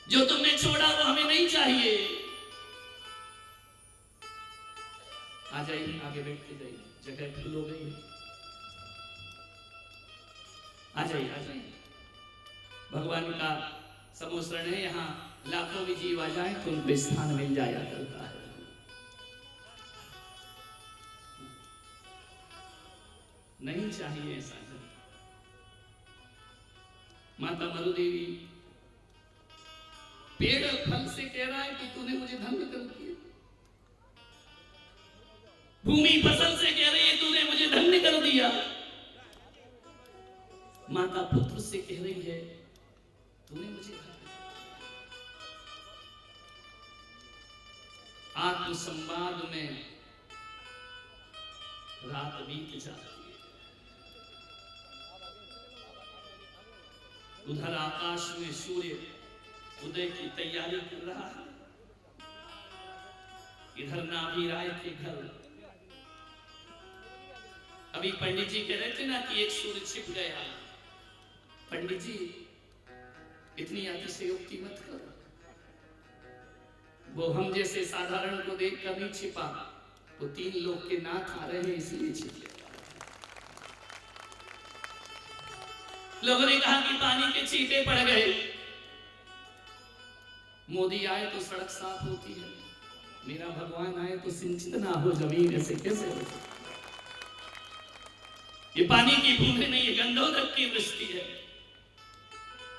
जो तुमने छोड़ा वो हमें नहीं चाहिए। आ जाइए, आगे बैठते जाइए, जगह फुल हो गई है। आ जाइए, आ जाइए। भगवान का समोसरण है, यहाँ लाखों भी जीव आ जाए तो उनको स्थान मिल जाया करता है। नहीं चाहिए ऐसा। माता मरुदेवी पेड़ फल से कह रहा है कि तूने मुझे धन्य कर दिया। भूमि फसल से कह रही है तूने मुझे धन्य कर दिया। माता पुत्र से कह रही है तूने मुझे धन्य। आत्मसंवाद में रात बीत जाती है। उधर आकाश में सूर्य उदय की तैयारी कर रहा है। इधर नाभी राय के घर अभी पंडित जी कह रहे थे ना कि एक सूर्य छिप गया। पंडित जी इतनी अतिशयोक्ति मत करो, वो हम जैसे साधारण को देख कर नहीं छिपा, वो 3 लोग के नाथ आ रहे हैं इसलिए छिप गया। लोगों ने कहा कि पानी के छींटे पड़ गए। मोदी आए तो सड़क साफ होती है, मेरा भगवान आए तो सिंचित ना हो जमीन, ऐसे कैसे हो सकता? ये पानी की बूंदे नहीं, ये गंधोदक की वृष्टि है।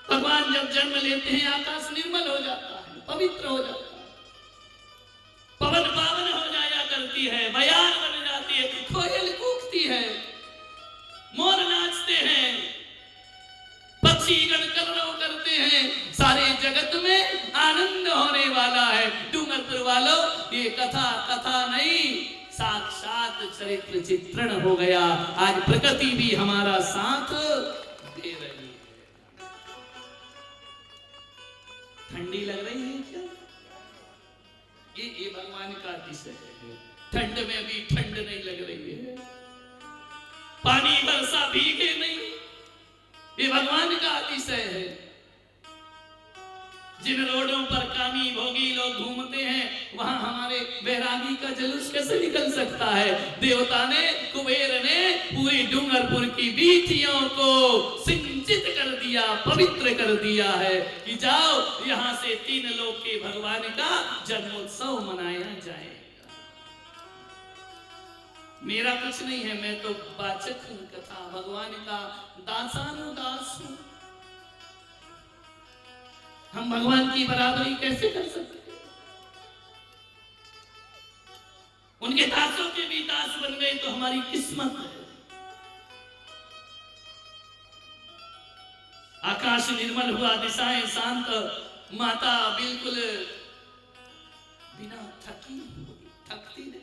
भगवान जब जन्म लेते हैं आकाश निर्मल हो जाता है, पवित्र हो जाता है, पवन पावन हो जाया करती है, बयार बन जाती है, कोयल कूकती है, मोर नाचते हैं, पक्षी गण कलरव करते हैं, सारे जगत में आनंद होने वाला है। डूंगरपुर वालों, ये कथा नहीं, साक्षात चरित्र चित्रण हो गया। आज प्रकृति भी हमारा साथ दे रही है। ठंडी लग रही है क्या? ये भगवान का अतिशय है। ठंड में भी ठंड नहीं लग रही है, पानी बरसा भीगे नहीं, ये भगवान का अतिशय है। जिन रोडों पर कामी भोगी लोग घूमते हैं, वहां हमारे बैरागी का जुलूस कैसे निकल सकता है? देवता ने, कुबेर ने पूरी डूंगरपुर की बीथियों को सिंचित कर दिया, पवित्र कर दिया है कि जाओ यहां से 3 लोक के भगवान का जन्मोत्सव मनाया जाए। मेरा कुछ नहीं है, मैं तो वाचक हूं, कथा भगवान का दासानुदास हूं। हम भगवान की बराबरी कैसे कर सकते? उनके दासों के भी दास बन गए तो हमारी किस्मत है। आकाश निर्मल हुआ, दिशाएं शांत, माता बिल्कुल बिना थकती नहीं,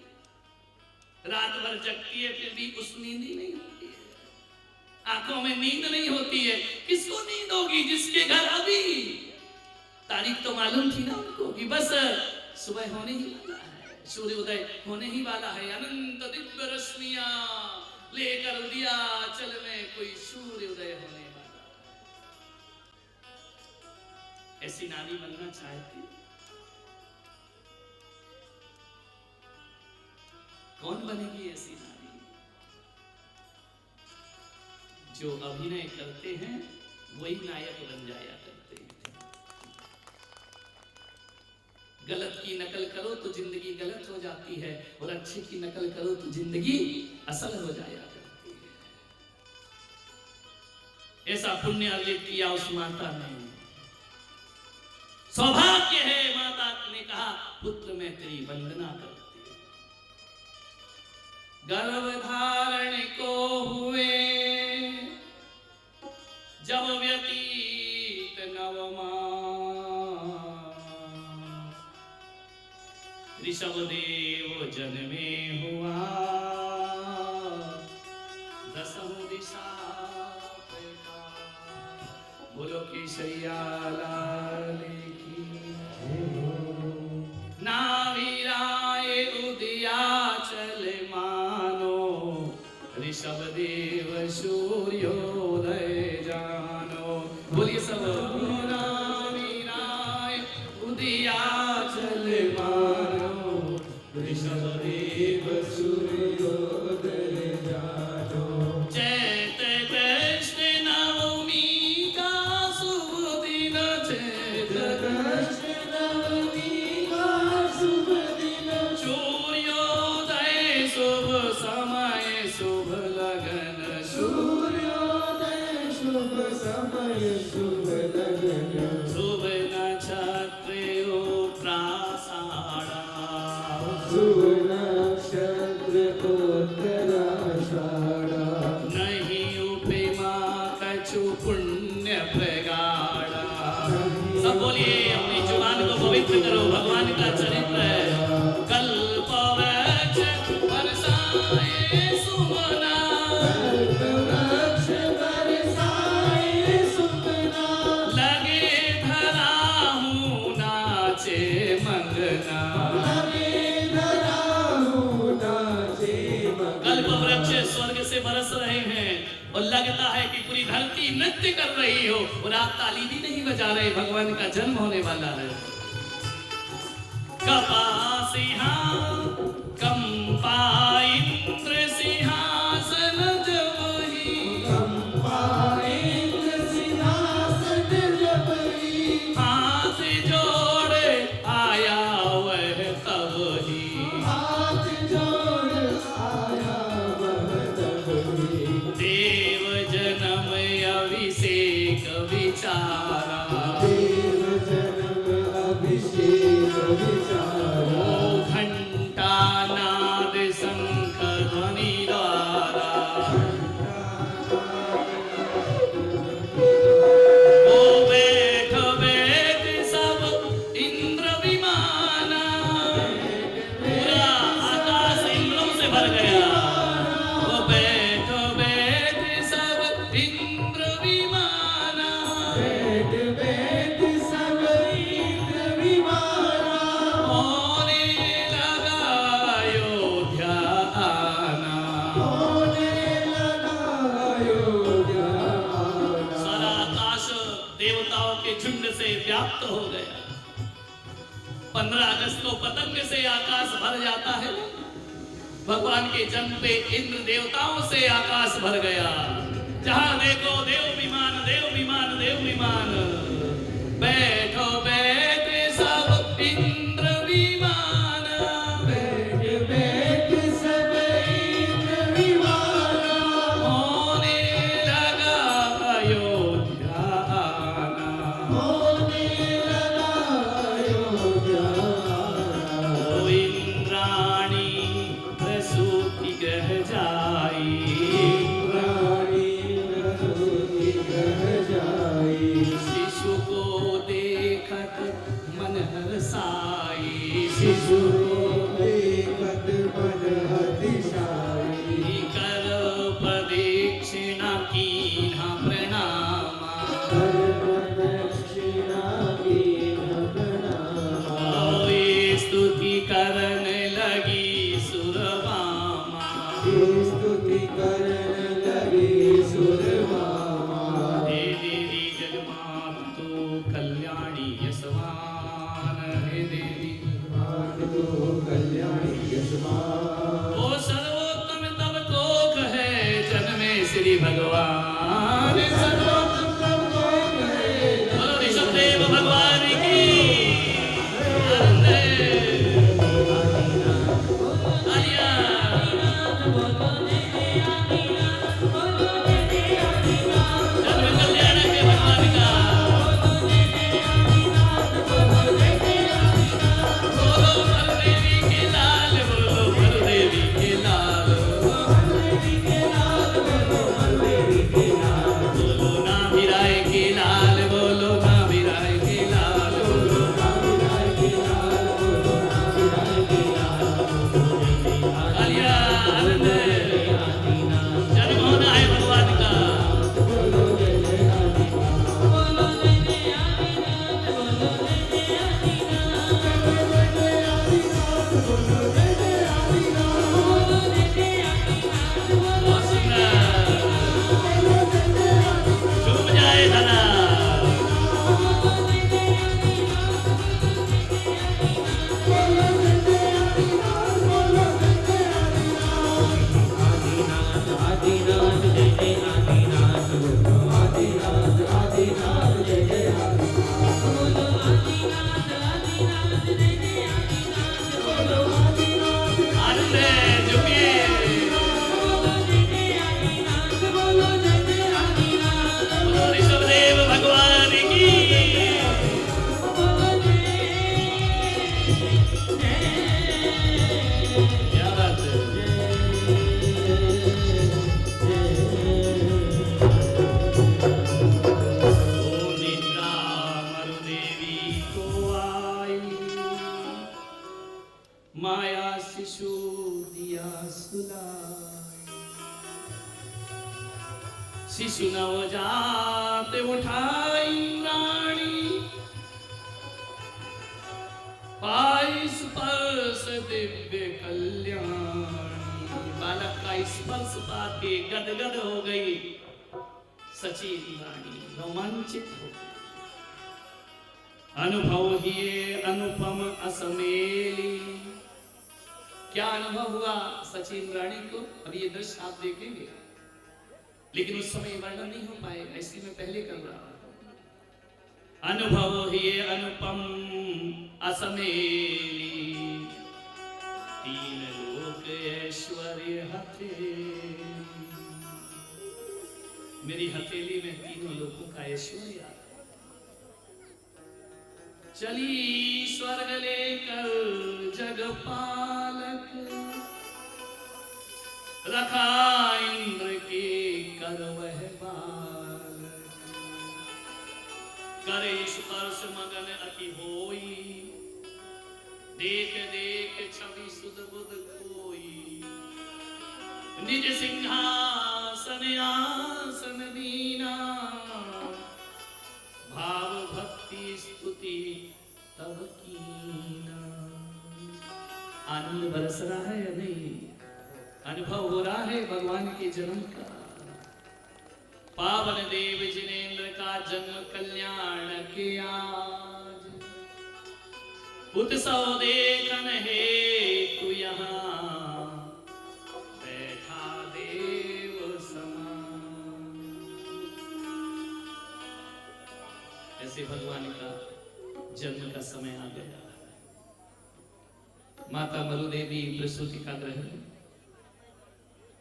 रात भर जगती है फिर भी उस नींद ही नहीं होती है, आंखों में नींद नहीं होती है। किसको नींद होगी? जिसके घर अभी तारीख तो मालूम थी ना उनको कि बस सुबह होने ही वाला है, सूर्योदय होने ही वाला है, अनंत दिव्य रश्मियां लेकर उदयाचल में कोई सूर्योदय होने वाला है। ऐसी नारी बनना चाहती? कौन बनेगी ऐसी नारी? जो अभिनय करते हैं वही नायक बन जाया करते हैं। गलत की नकल करो तो जिंदगी गलत हो जाती है, और अच्छे की नकल करो तो जिंदगी असल हो जाया करती है। ऐसा पुण्य अर्जित किया उस माता ने। सौभाग्य है, माता ने कहा पुत्र मैं तेरी वंदना करती हूं। गर्भ धारण को हुए जब व्यतीत 9 मास, ऋषभ देव जन्मे हुआ 10 दिशा प्रकाश। बोलो केसरिया लाल की। नाभिराय उदयाचल मानो, ऋषभ देव सूर्योदय जानो। बोलिए सब। नाभिराय उदयाचल मानो, ऋषभ देव सूर्योदय जानो। चैत कृष्ण नवमी का शुभ दिन, चैत कृष्ण नवमी का शुभ दिन, सूर्योदय शुभ समय शुभ लगन, सूर्योदय शुभ समय शुभ लगन, शुभ नक्षत्र उत्तराषाढ़ा, शुभ नक्षत्र उत्तराषाढ़ा, नहीं उपमा कछु पुण्य प्रगाढ़ा। सब बोलिए, अपनी जुबान को पवित्र करो, भगवान का चरित्र है। कल्प वृक्ष बरसाए सुमना, कल्प वृक्ष बरसाए सुमना, लगे धराहूं नाचे मंगना, लगे धराहूं नाचे मंगना। कल्प वृक्ष स्वर्ग से बरस रहे हैं और लगता है कि पूरी धरती नृत्य कर रही हो, और आप ताली भी नहीं बजा रहे। भगवान का जन्म होने वाला है। कपासिहा कंपा इंद्र सिंहासन जबहि, कंपा इंद्र सिंहासन जबहि, हाथ जोड़े आया वह तब व्याप्त हो गया। 15 अगस्त को पतंग से आकाश भर जाता है, भगवान के जन्म पे इंद्र देवताओं से आकाश भर गया। जहां देखो देव विमान, देव विमान, देव विमान। बैठो बैठे सब इंद्र विमान, बैठ बैठ सब इंद्र विमान। होने लगा अयोध्या आना, होने लगा अयोध्या आना। ओ इंद्राणी प्रसूति ग्रह जाई, शिशु को देखत मन हर्षाई, शिशु को देखत मन हर्षाई। कर प्रदक्षिणा कीन्हा प्रणामा, कर प्रदक्षिणा कीन्हा प्रणामा। स्तुति करन लगी सुरवामा, स्तुति करन लगी सुरवामा। देवी जगमातु कल्याणी यशवान, हे देवी जगमातु कल्याणी यशवान। ओ सर्वोत्तम तब को कहे जन्मे श्री भगवान, सर्वोत्तम तब को कहे। बोलो ऋषभदेव भगवान की माया शिशु दिया सुलाई। शिशु नवजात उठाई रानी, पाई स्पर्श दिव्य कल्याणी। बालक का स्पर्श पाके गदगद हो गई सची रानी, रोमांचित हो गई। अनुभव हिए अनुपम असमेली। क्या अनुभव हुआ सचिन रानी को, अभी ये दृश्य आप देखेंगे, लेकिन उस समय वर्णन नहीं हो पाएगा, इसलिए मैं पहले कर रहा हूं। अनुभव हिए अनुपम असमेली, तीन लोक ऐश्वर्य हथेली। मेरी हथेली में तीनों लोगों का ऐश्वर्य आता है। चली स्वर्ग लेकर जगपालक, रखा इंद्र के कर वह बालक। करे स्पर्श मगन अति होई, देख देख छवि सुध बुध कोई। निज सिंहासन आसन दीना, भाव भक्ति स्तुति तब कीना। आनंद बरस रहा है या नहीं? अनुभव हो रहा है भगवान के जन्म का। पावन देव जिनेन्द्र का जन्म कल्याण किया। उत्सव देखन हे तू यहाँ बैठा देव समान। ऐसे भगवान का जन्म का समय आ गया। माता मरुदेवी प्रसूति का ग्रह।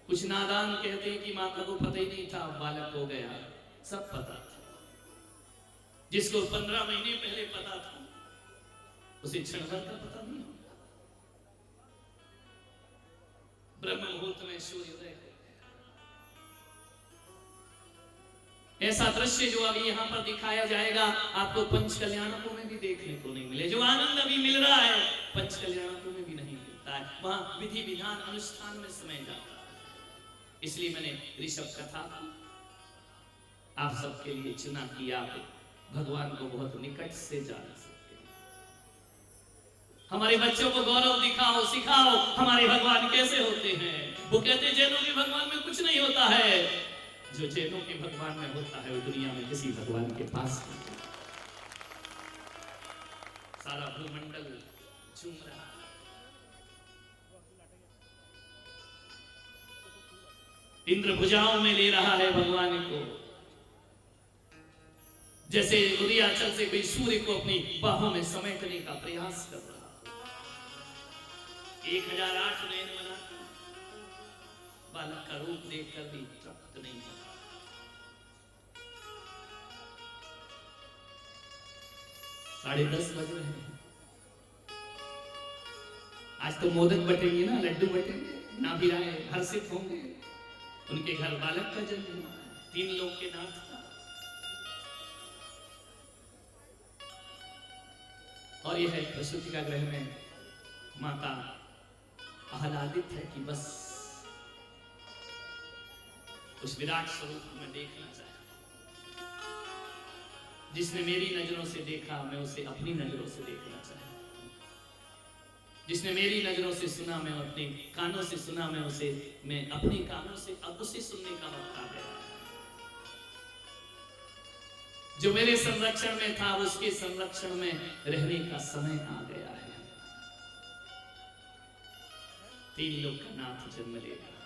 कुछ नादान कहते हैं कि माता को पता ही नहीं था बालक हो गया। सब पता था। जिसको 15 महीने पहले पता था उसे क्षण भर का पता नहीं। ब्रह्म मुहूर्त में सूर्योदय। ऐसा दृश्य जो अभी यहाँ पर दिखाया जाएगा आपको पंच कल्याणकों में भी देखने को नहीं मिले। जो आनंद अभी मिल रहा है पंच कल्याणकों में भी नहीं मिलता है। वहां विधि विधान अनुष्ठान में समय जाता है। इसलिए मैंने ऋषभ कथा आप सबके लिए चुना कि आप भगवान को बहुत निकट से जान सकते हैं। हमारे बच्चों को गौरव दिखाओ, सिखाओ हमारे भगवान कैसे होते हैं। वो कहते हैं जैनों के भगवान में कुछ नहीं होता है। जो जैनों के भगवान में होता है वो दुनिया में किसी भगवान के पास नहीं। सारा भूमंडल झूम रहा है। इंद्र भुजाओं में ले रहा है भगवान को। जैसे उदयाचल से कोई सूर्य को अपनी बाहों में समेटने का प्रयास कर रहा। 1008 नयन बना बालक का रूप देखकर भी तृप्त नहीं था। साढ़े 10 बज रहे हैं। आज तो मोदक बटेंगे ना, लड्डू बटेंगे, ना भी राय हर्षित होंगे। उनके घर बालक का जन्म हुआ। 3 लोग के नाथ था। और यह प्रसूति का ग्रह में माता आह्लादित है कि बस उस विराट स्वरूप को मैं देखना चाहता। जिसने मेरी नजरों से देखा मैं उसे अपनी नजरों से देखना चाहता। जिसने मेरी नजरों से सुना मैं अपने कानों से सुना मैं अपने कानों से अब उसे सुनने का वक्त आ गया। जो मेरे संरक्षण में था उसके संरक्षण में रहने का समय आ गया है। 3 लोग का नाथ जन्म लेगा।